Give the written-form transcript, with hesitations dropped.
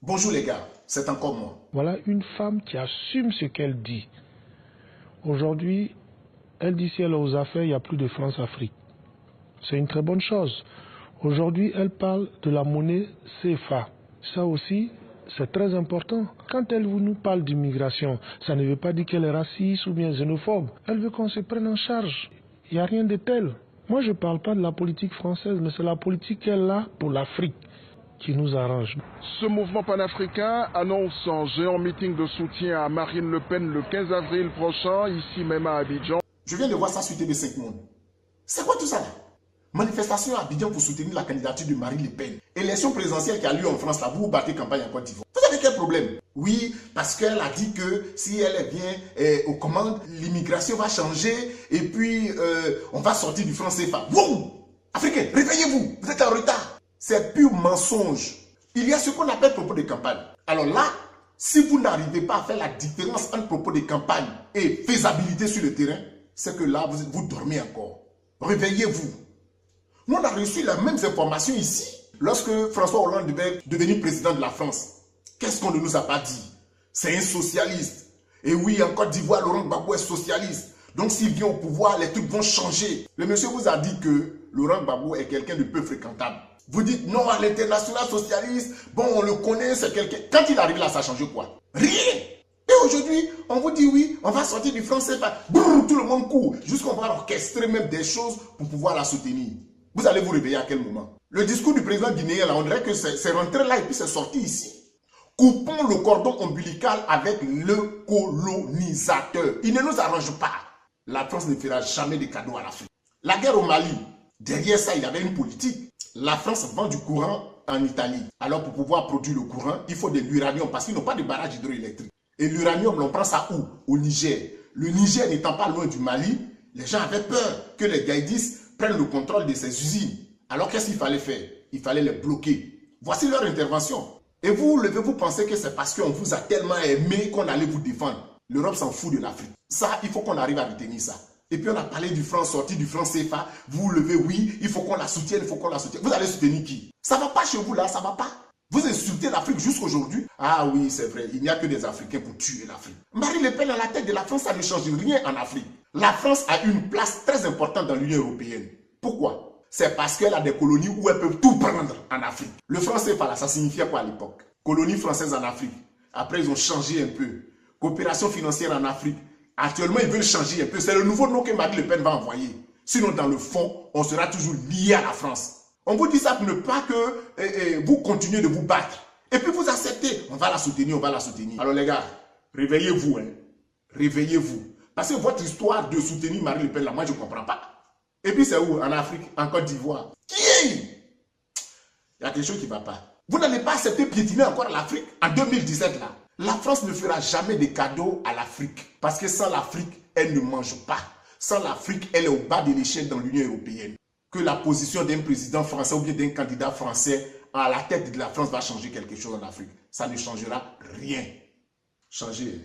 Bonjour les gars, c'est encore moi. Voilà une femme qui assume ce qu'elle dit. Aujourd'hui, elle dit si elle est aux affaires, il n'y a plus de France-Afrique. C'est une très bonne chose. Aujourd'hui, elle parle de la monnaie CFA. Ça aussi, c'est très important. Quand elle nous parle d'immigration, ça ne veut pas dire qu'elle est raciste ou bien xénophobe. Elle veut qu'on se prenne en charge. Il n'y a rien de tel. Moi, je ne parle pas de la politique française, mais c'est la politique qu'elle a pour l'Afrique qui nous arrange. Ce mouvement panafricain annonce un géant meeting de soutien à Marine Le Pen le 15 avril prochain, ici même à Abidjan. Je viens de voir ça sur TV5 Monde. C'est quoi tout ça là? Manifestation à Abidjan pour soutenir la candidature de Marine Le Pen. Élection présidentielle qui a lieu en France, là, vous battez campagne en Côte d'Ivoire. Vous avez quel problème? Oui, parce qu'elle a dit que si elle vient aux commandes, l'immigration va changer et puis on va sortir du franc CFA. Wow! Africains, réveillez-vous, vous êtes en retard. C'est pur mensonge. Il y a ce qu'on appelle propos de campagne. Alors là, si vous n'arrivez pas à faire la différence entre propos de campagne et faisabilité sur le terrain, c'est que là, vous dormez encore. Réveillez-vous. Nous, on a reçu les mêmes informations ici. Lorsque François Hollande devait devenir président de la France, qu'est-ce qu'on ne nous a pas dit? C'est un socialiste. Et oui, en Côte d'Ivoire, Laurent Gbagbo est socialiste. Donc s'il vient au pouvoir, les trucs vont changer. Le monsieur vous a dit que Laurent Gbagbo est quelqu'un de peu fréquentable. Vous dites non à l'international socialiste, bon on le connaît, c'est quelqu'un. Quand il arrive là, ça change quoi? Rien. Et aujourd'hui, on vous dit oui, on va sortir du franc CFA. Brrr, tout le monde court. Jusqu'on va orchestrer même des choses pour pouvoir la soutenir. Vous allez vous réveiller à quel moment? Le discours du président guinéen, là, on dirait que c'est rentré là et puis c'est sorti ici. Coupons le cordon ombilical avec le colonisateur. Il ne nous arrange pas. La France ne fera jamais de cadeaux à l'Afrique. La guerre au Mali, derrière ça, il y avait une politique. La France vend du courant en Italie. Alors pour pouvoir produire le courant, il faut de l'uranium parce qu'ils n'ont pas de barrage hydroélectrique. Et l'uranium, on prend ça où? Au Niger. Le Niger n'étant pas loin du Mali, les gens avaient peur que les gaïdistes prennent le contrôle de ces usines. Alors qu'est-ce qu'il fallait faire? Il fallait les bloquer. Voici leur intervention. Et vous pensez que c'est parce qu'on vous a tellement aimé qu'on allait vous défendre. L'Europe s'en fout de l'Afrique. Ça, il faut qu'on arrive à retenir ça. Et puis on a parlé du franc, sorti du franc CFA. Vous vous levez, oui, il faut qu'on la soutienne, il faut qu'on la soutienne. Vous allez soutenir qui? Ça ne va pas chez vous là, ça ne va pas. Vous insultez l'Afrique jusqu'aujourd'hui. Ah oui, c'est vrai, il n'y a que des Africains pour tuer l'Afrique. Marine Le Pen à la tête de la France, ça ne change rien en Afrique. La France a une place très importante dans l'Union européenne. Pourquoi? C'est parce qu'elle a des colonies où elle peut tout prendre en Afrique. Le franc CFA là, ça signifiait quoi à l'époque? Colonie française en Afrique. Après, ils ont changé un peu. Coopération financière en Afrique. Actuellement, ils veulent changer un peu. C'est le nouveau nom que Marine Le Pen va envoyer. Sinon, dans le fond, on sera toujours lié à la France. On vous dit ça pour ne pas que vous continuez de vous battre. Et puis vous acceptez. On va la soutenir, on va la soutenir. Alors les gars, réveillez-vous. Hein. Réveillez-vous. Parce que votre histoire de soutenir Marine Le Pen, là, moi, je ne comprends pas. Et puis c'est où? En Afrique, en Côte d'Ivoire. Qui est? Il y a quelque chose qui ne va pas. Vous n'allez pas accepter piétiner encore l'Afrique en 2017 là. La France ne fera jamais de cadeaux à l'Afrique. Parce que sans l'Afrique, elle ne mange pas. Sans l'Afrique, elle est au bas de l'échelle dans l'Union européenne. Que la position d'un président français ou bien d'un candidat français à la tête de la France va changer quelque chose en Afrique. Ça ne changera rien. Changez.